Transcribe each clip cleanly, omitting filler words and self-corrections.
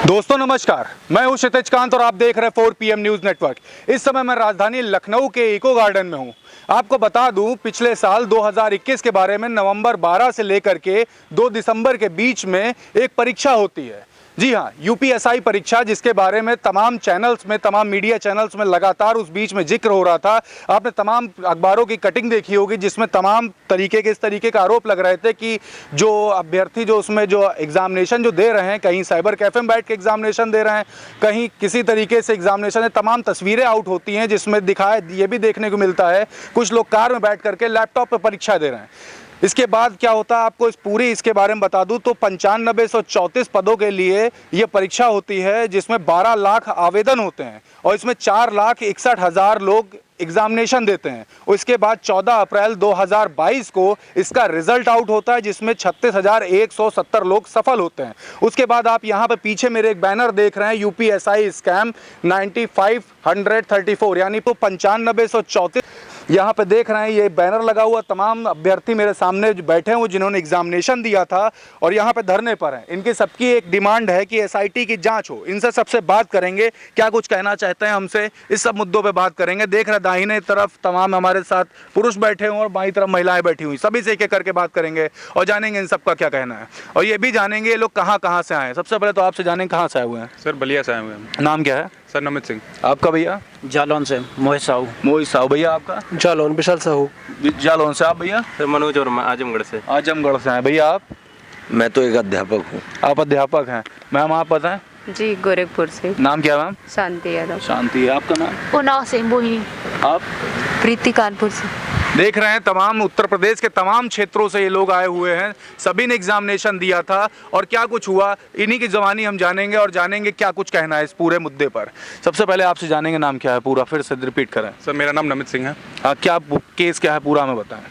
दोस्तों नमस्कार, मैं हूं क्षितिज कांत और आप देख रहे हैं 4 PM न्यूज नेटवर्क। इस समय मैं राजधानी लखनऊ के इको गार्डन में हूं। आपको बता दूं, पिछले साल 2021 के बारे में नवंबर 12 से लेकर के 2 दिसंबर के बीच में एक परीक्षा होती है। जी हाँ, यूपीएसआई परीक्षा, जिसके बारे में तमाम चैनल्स में, तमाम मीडिया चैनल्स में लगातार उस बीच में जिक्र हो रहा था। आपने तमाम अखबारों की कटिंग देखी होगी जिसमें तमाम तरीके के इस तरीके का आरोप लग रहे थे कि जो अभ्यर्थी जो उसमें जो एग्जामिनेशन जो दे रहे हैं, कहीं साइबर कैफे में बैठ के एग्जामिनेशन दे रहे हैं, कहीं किसी तरीके से एग्जामिनेशन है। तमाम तस्वीरें आउट होती हैं जिसमें दिखाया ये भी देखने को मिलता है कुछ लोग कार में बैठ करके लैपटॉप पर परीक्षा दे रहे हैं। इसके बाद क्या होता है आपको इसके बारे में बता दूं तो 9534 पदों के लिए ये परीक्षा होती है, जिसमें 12 लाख आवेदन होते हैं और इसमें 4,61,000 लोग एग्जामिनेशन देते हैं। और इसके बाद 14 अप्रैल 2022 को इसका रिजल्ट आउट होता है, जिसमें 36,170 लोग सफल होते हैं। उसके बाद आप यहाँ पे पीछे मेरे एक बैनर देख रहे हैं, यूपीएसआई स्कैम 9534, यानी तो 9534 यहाँ पे देख रहे हैं। ये बैनर लगा हुआ, तमाम अभ्यर्थी मेरे सामने बैठे हुए जिन्होंने एग्जामिनेशन दिया था और यहाँ पे धरने पर हैं। इनकी सबकी एक डिमांड है कि एसआईटी की जांच हो। इनसे सबसे बात करेंगे, क्या कुछ कहना चाहते हैं हमसे, इस सब मुद्दों पे बात करेंगे। देख रहे दाहिने तरफ तमाम हमारे साथ पुरुष बैठे हुए और बाईं तरफ महिलाएं बैठी हुई, सभी से एक एक करके बात करेंगे और जानेंगे इन सबका क्या कहना है। और ये भी जानेंगे ये लोग कहाँ से आए हैं। सबसे पहले तो आपसे जानेंगे कहाँ से आए हुए हैं। सर बलिया से आए हुए हैं। नाम क्या है सर? नमित सिंह। आपका भैया? जालौन से मोहित साहू। मोहित साहू। भैया आपका? जालौन विशाल साहू। जालौन से। आप भैया? सर मनोज और आजमगढ़ से। आजमगढ़ से हैं। भैया आप? मैं तो एक अध्यापक हूँ। आप अध्यापक हैं। मैम आप बताएं? जी गोरखपुर से। नाम क्या है मैम? शांति यादव। शांति। आपका नाम? उन्नाव से मोहिनी। आप? प्रीति कानपुर से। देख रहे हैं तमाम उत्तर प्रदेश के तमाम क्षेत्रों से ये लोग आए हुए हैं। सभी ने एग्जामिनेशन दिया था और क्या कुछ हुआ इन्हीं की जवानी हम जानेंगे और जानेंगे क्या कुछ कहना है इस पूरे मुद्दे पर। सबसे पहले आपसे जानेंगे नाम क्या है पूरा, फिर से रिपीट करें। सर मेरा नाम नमित सिंह है। क्या केस क्या है पूरा हमें बताएं।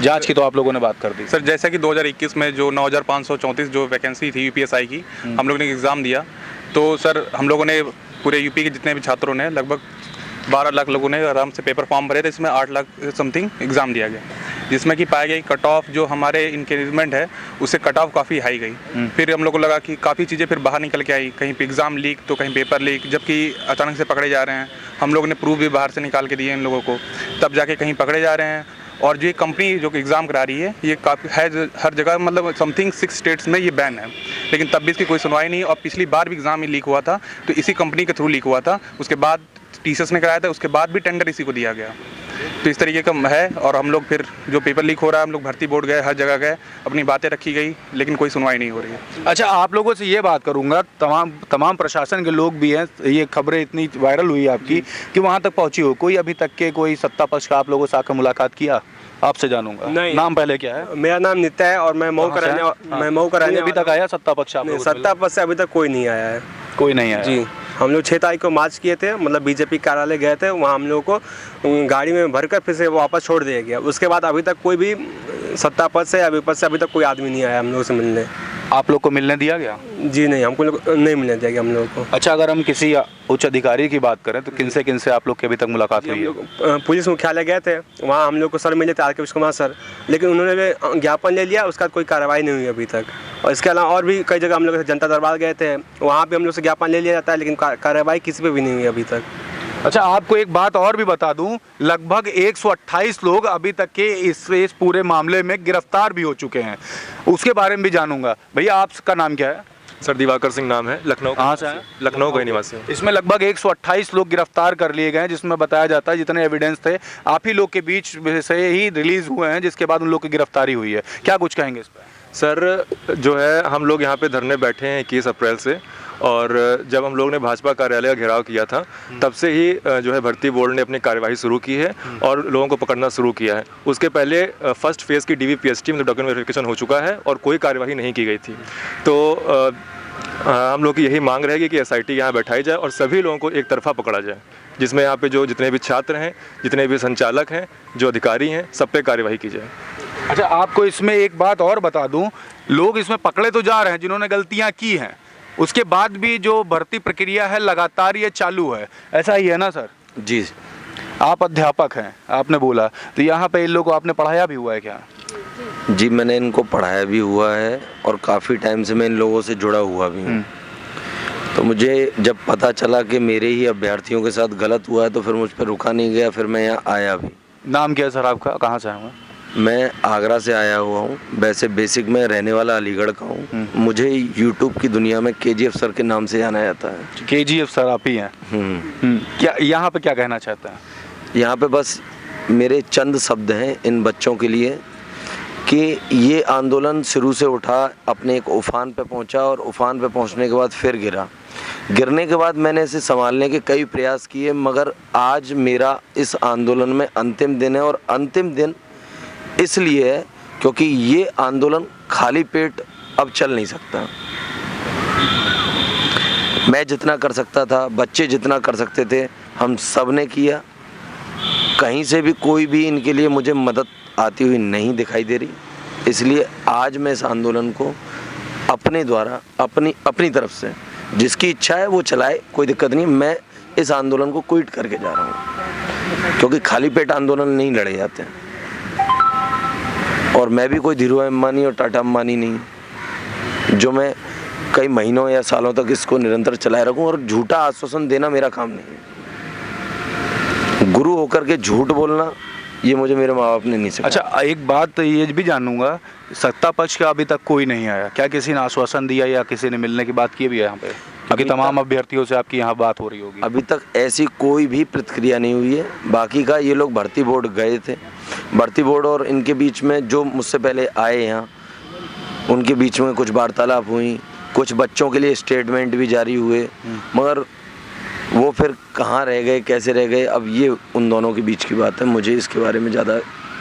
जांच की तो आप लोगों ने बात कर दी। सर जैसा कि 2021 में जो 9,534 जो वैकेंसी थी यूपीएसआई की, हम लोगों ने एग्ज़ाम दिया तो सर हम लोगों ने पूरे यूपी के जितने भी छात्रों ने लगभग 12 लाख लोगों ने आराम से पेपर फॉर्म भरे थे। इसमें 8 लाख समथिंग एग्ज़ाम दिया गया, जिसमें कि पाया गई कट ऑफ जो हमारे इंक्रीजमेंट है उससे कट ऑफ काफ़ी हाई गई। फिर हम लोग को लगा कि काफ़ी चीज़ें फिर बाहर निकल के आई, कहीं पे एग्ज़ाम लीक तो कहीं पेपर लीक, जबकि अचानक से पकड़े जा रहे हैं। हम लोगों ने प्रूफ भी बाहर से निकाल के दिए इन लोगों को, तब जाके कहीं पकड़े जा रहे हैं। और जो ये कंपनी जो एग्ज़ाम करा रही है ये काफ़ी है हर जगह, मतलब समथिंग 6 स्टेट्स में ये बैन है, लेकिन तब भी इसकी कोई सुनवाई नहीं। और पिछली बार भी एग्ज़ाम ही लीक हुआ था तो इसी कंपनी के थ्रू लीक हुआ था, उसके बाद टीचर्स ने कराया था, उसके बाद भी टेंडर इसी को दिया गया। तो इस तरीके का है। और हम लोग फिर जो पेपर लीक हो रहा है हम लोग भर्ती बोर्ड गए, हर जगह गए, अपनी बातें रखी गई, लेकिन कोई सुनवाई नहीं हो रही है। अच्छा, आप लोगों से ये बात करूंगा, तमाम प्रशासन के लोग भी हैं, ये खबरें इतनी वायरल हुई आपकी कि वहाँ तक पहुँची हो, कोई अभी तक के कोई सत्ता पक्ष का आप लोगों से आकर मुलाकात किया? आपसे जानूंगा। नहीं। नाम पहले क्या है? मेरा नाम नित्य है और मैं मऊ का रहने अभी तक आया सत्ता पक्ष? आप सत्ता पद से अभी तक कोई नहीं आया है। कोई नहीं आया जी, हम लोग 6 तारीख को मार्च किए थे, मतलब बीजेपी कार्यालय गए थे, वहाँ हम लोगों को गाड़ी में भरकर फिर से वापस छोड़ दिया गया। उसके बाद अभी तक कोई भी सत्ता पद से या विपक्ष से अभी तक कोई आदमी नहीं आया हम लोगों से मिलने। आप लोग को मिलने दिया गया? जी नहीं, हमको नहीं मिलने दिया गया हम लोगों को। अच्छा, अगर हम किसी उच्च अधिकारी की बात करें तो किन से आप लोग की अभी तक मुलाकात हुई है? पुलिस मुख्यालय गए थे, वहाँ हम लोग को सर मिले थे, आर के विश्वकुमार सर, लेकिन उन्होंने भी ज्ञापन ले लिया, उसका कोई कार्रवाई नहीं हुई अभी तक। और इसके अलावा और भी कई जगह हम लोग जनता दरबार गए थे, वहाँ भी हम लोग से ज्ञापन ले लिया जाता है, लेकिन कार्रवाई किसी पे भी नहीं हुई अभी तक। अच्छा, आपको एक बात और भी बता दूं, लगभग 128 लोग अभी तक के इस पूरे मामले में गिरफ्तार भी हो चुके हैं, उसके बारे में भी जानूंगा। भैया आपका नाम क्या है? सर दिवाकर सिंह नाम है, लखनऊ। कहाँ से हैं? लखनऊ का निवासी। इसमें लगभग 128 लोग गिरफ्तार कर लिए गए हैं, जिसमें बताया जाता है जितने एविडेंस थे आप ही लोग के बीच से ही रिलीज हुए हैं, जिसके बाद उन लोग की गिरफ्तारी हुई है। क्या कुछ कहेंगे इस पर? सर जो है हम लोग यहाँ पे धरने बैठे हैं 21 अप्रैल से, और जब हम लोग ने भाजपा कार्यालय का घेराव किया था तब से ही जो है भर्ती बोर्ड ने अपनी कार्यवाही शुरू की है और लोगों को पकड़ना शुरू किया है। उसके पहले फर्स्ट फेज़ की DVPST मतलब डॉक्यूमेंट वेरिफिकेशन हो चुका है और कोई कार्यवाही नहीं की गई थी। तो हम लोग की यही मांग रहेगी कि SIT यहाँ बैठाई जाए और सभी लोगों को एक तरफा पकड़ा जाए, जिसमें यहाँ पे जो जितने भी छात्र हैं, जितने भी संचालक हैं, जो अधिकारी हैं, सब पे कार्यवाही की जाए। अच्छा, आपको इसमें एक बात और बता दूं, लोग इसमें पकड़े तो जा रहे हैं जिन्होंने गलतियां की हैं, उसके बाद भी जो भर्ती प्रक्रिया है लगातार ये चालू है, ऐसा ही है ना सर? जी। आप अध्यापक हैं, आपने बोला, तो यहाँ पे इन लोगों को आपने पढ़ाया भी हुआ है क्या? जी मैंने इनको पढ़ाया भी हुआ है और काफ़ी टाइम से मैं इन लोगों से जुड़ा हुआ भी हूँ। तो मुझे जब पता चला कि मेरे ही अभ्यर्थियों के साथ गलत हुआ है तो फिर मुझ पर रुका नहीं गया, फिर मैं यहाँ आया भी। नाम क्या है सर आपका, कहाँ से आए हुए? मैं आगरा से आया हुआ हूँ, वैसे बेसिक में रहने वाला अलीगढ़ का हूँ। मुझे यूट्यूब की दुनिया में KGF सर के नाम से जाना जाता है। KGF सर आप ही हैं? क्या यहाँ पे क्या कहना चाहते हैं? यहाँ पे बस मेरे चंद शब्द हैं इन बच्चों के लिए कि ये आंदोलन शुरू से उठा, अपने एक उफान पे पहुँचा और उफान पे पहुँचने के बाद फिर गिरा। गिरने के बाद मैंने इसे संभालने के कई प्रयास किए, मगर आज मेरा इस आंदोलन में अंतिम दिन है। और अंतिम दिन इसलिए है क्योंकि ये आंदोलन खाली पेट अब चल नहीं सकता। मैं जितना कर सकता था, बच्चे जितना कर सकते थे, हम सब ने किया। कहीं से भी कोई भी इनके लिए मुझे मदद आती हुई नहीं दिखाई दे रही। इसलिए आज मैं इस आंदोलन को अपने द्वारा अपनी तरफ से जिसकी इच्छा है वो चलाए, कोई दिक्कत नहीं। मैं इस आंदोलन को क्विट करके जा रहा हूँ क्योंकि खाली पेट आंदोलन नहीं लड़े जाते हैं। और मैं भी कोई धीरूभाई अंबानी और टाटा अंबानी नहीं जो मैं कई महीनों या सालों तक इसको निरंतर चलाए रखूं। और झूठा आश्वासन देना मेरा काम नहीं है। गुरु होकर के झूठ बोलना ये मुझे मेरे माँ बाप ने नहीं सिखाया। अच्छा, एक बात ये भी जानूंगा, सत्ता पक्ष का अभी तक कोई नहीं आया क्या? किसी ने आश्वासन दिया या किसी ने मिलने की बात की भी है यहाँ पे? अभी तमाम अभ्यर्थियों से आपकी यहाँ बात हो रही होगी। अभी तक ऐसी कोई भी प्रतिक्रिया नहीं हुई है। बाकी का ये लोग भर्ती बोर्ड गए थे, भर्ती बोर्ड और इनके बीच में जो मुझसे पहले आए यहाँ उनके बीच में कुछ वार्तालाप हुई, कुछ बच्चों के लिए स्टेटमेंट भी जारी हुए, मगर वो फिर कहाँ रह गए, कैसे रह गए, अब ये उन दोनों के बीच की बात है। मुझे इसके बारे में ज़्यादा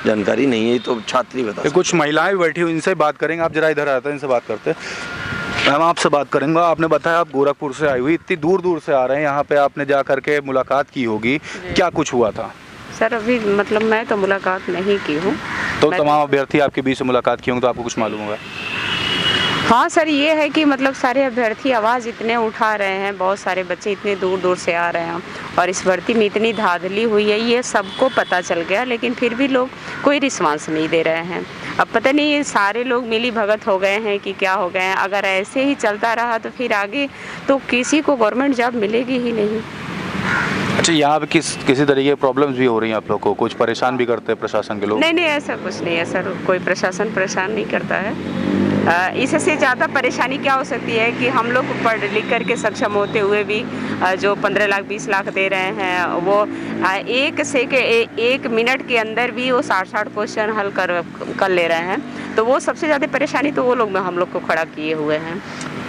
जानकारी नहीं है, तो छात्री बता। कुछ महिलाएं बैठी हुई, इनसे बात करेंगे। आप जरा इधर आते हैं, इनसे बात करते हैं। मैम आपसे बात करेंगे। आपने बताया आप गोरखपुर से आई हुई, इतनी दूर दूर से आ रहे हैं यहाँ पे, आपने जा करके मुलाकात की होगी, क्या कुछ हुआ था? सर अभी मतलब मैं तो मुलाकात नहीं की हूँ। तो तमाम अभ्यर्थी आपके बीच से मुलाकात की होंगे तो आपको कुछ मालूम होगा? हाँ सर, ये है कि मतलब सारे अभ्यर्थी आवाज़ इतने उठा रहे हैं, बहुत सारे बच्चे इतने दूर दूर से आ रहे हैं और इस भर्ती में इतनी धांधली हुई है, ये सबको पता चल गया, लेकिन फिर भी लोग कोई रिस्पांस नहीं दे रहे हैं। अब पता नहीं ये सारे लोग मिली भगत हो गए हैं कि क्या हो गए हैं। अगर ऐसे ही चलता रहा तो फिर आगे तो किसी को गवर्नमेंट जॉब मिलेगी ही नहीं। अच्छा, यहाँ पे किसी तरीके की प्रॉब्लम्स भी हो रही हैं आप लोग को? कुछ परेशान भी करते हैं प्रशासन के लोग? नहीं, ऐसा कुछ नहीं है सर, कोई प्रशासन परेशान नहीं करता है। इससे ज़्यादा परेशानी क्या हो सकती है कि हम लोग पढ़ लिख करके सक्षम होते हुए भी जो 15 लाख 20 लाख दे रहे हैं, वो एक मिनट के अंदर भी वो 60 क्वेश्चन हल कर ले रहे हैं। तो वो सबसे ज़्यादा परेशानी तो वो लोग हम लोग को खड़ा किए हुए हैं।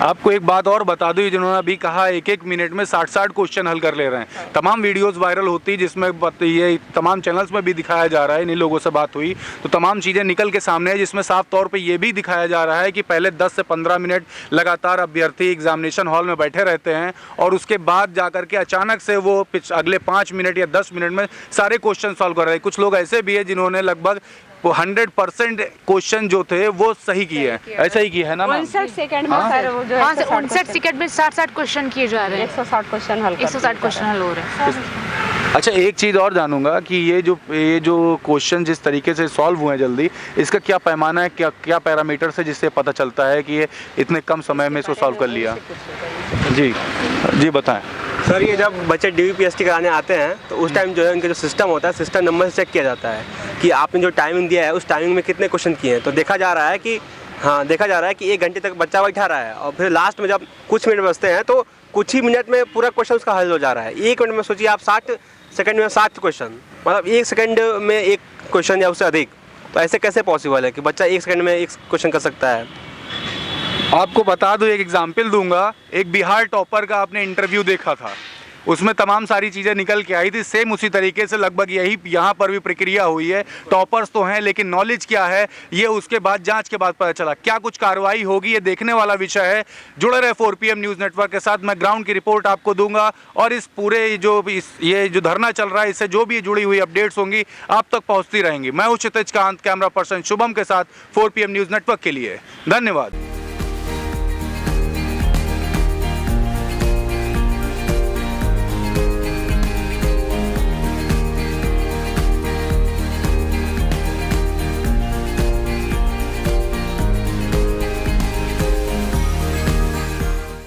आपको एक बात और बता दूं, जिन्होंने अभी कहा 1-1 मिनट में 60 क्वेश्चन हल कर ले रहे हैं। तमाम वीडियोस वायरल होती जिसमें ये तमाम चैनल्स में भी दिखाया जा रहा है। इन लोगों से बात हुई तो तमाम चीज़ें निकल के सामने है, जिसमें साफ तौर पे ये भी दिखाया जा रहा है कि पहले 10 से 15 मिनट लगातार अभ्यर्थी एग्जामिनेशन हॉल में बैठे रहते हैं और उसके बाद जाकर के अचानक से वो अगले 5 मिनट या 10 मिनट में सारे क्वेश्चन सॉल्व कर रहे हैं। कुछ लोग ऐसे भी है जिन्होंने लगभग वो 100% क्वेश्चन जो थे वो सही किए हैं। ऐसा ही किया है ना? 59 सेकंड में सर वो जो 59 सेकंड में 60 क्वेश्चन किए जा रहे हैं। 160 क्वेश्चन हल 160 क्वेश्चन हल हो रहे हैं। अच्छा, एक चीज़ और जानूंगा कि ये जो क्वेश्चन जिस तरीके से सॉल्व हुए हैं जल्दी, इसका क्या पैमाना है, क्या पैरामीटर्स है जिससे पता चलता है कि ये इतने कम समय में इसको सॉल्व कर लिया? जी बताएं सर। ये जब बच्चे DVPST कराने आते हैं तो उस टाइम जो है उनका जो सिस्टम होता है, सिस्टम नंबर से चेक किया जाता है कि आपने जो टाइमिंग दिया है उस टाइमिंग में कितने क्वेश्चन किए हैं। तो देखा जा रहा है कि 1 घंटे तक बच्चा बैठा रहा है और फिर लास्ट में जब कुछ मिनट बचते हैं तो कुछ ही मिनट में पूरा क्वेश्चन उसका हल हो जा रहा है। 1 मिनट में सोचिए आप 60 सेकंड में 60 क्वेश्चन, मतलब 1 सेकंड में 1 क्वेश्चन या उससे अधिक। तो ऐसे कैसे पॉसिबल है कि बच्चा 1 सेकंड में 1 क्वेश्चन कर सकता है? आपको बता दूं, एक एग्जाम्पल दूंगा। एक बिहार टॉपर का आपने इंटरव्यू देखा था, उसमें तमाम सारी चीज़ें निकल के आई थी। सेम उसी तरीके से लगभग यही यहाँ पर भी प्रक्रिया हुई है। टॉपर्स तो हैं लेकिन नॉलेज क्या है ये उसके बाद जांच के बाद पता चला। क्या कुछ कार्रवाई होगी ये देखने वाला विषय है। जुड़े रहे 4PM न्यूज़ नेटवर्क के साथ। मैं ग्राउंड की रिपोर्ट आपको दूंगा और इस पूरे ये जो धरना चल रहा है इससे जो भी जुड़ी हुई अपडेट्स होंगी आप तक पहुँचती रहेंगी। मैं हूँ क्षितिज कांत, कैमरा पर्सन शुभम के साथ 4PM न्यूज़ नेटवर्क के लिए। धन्यवाद।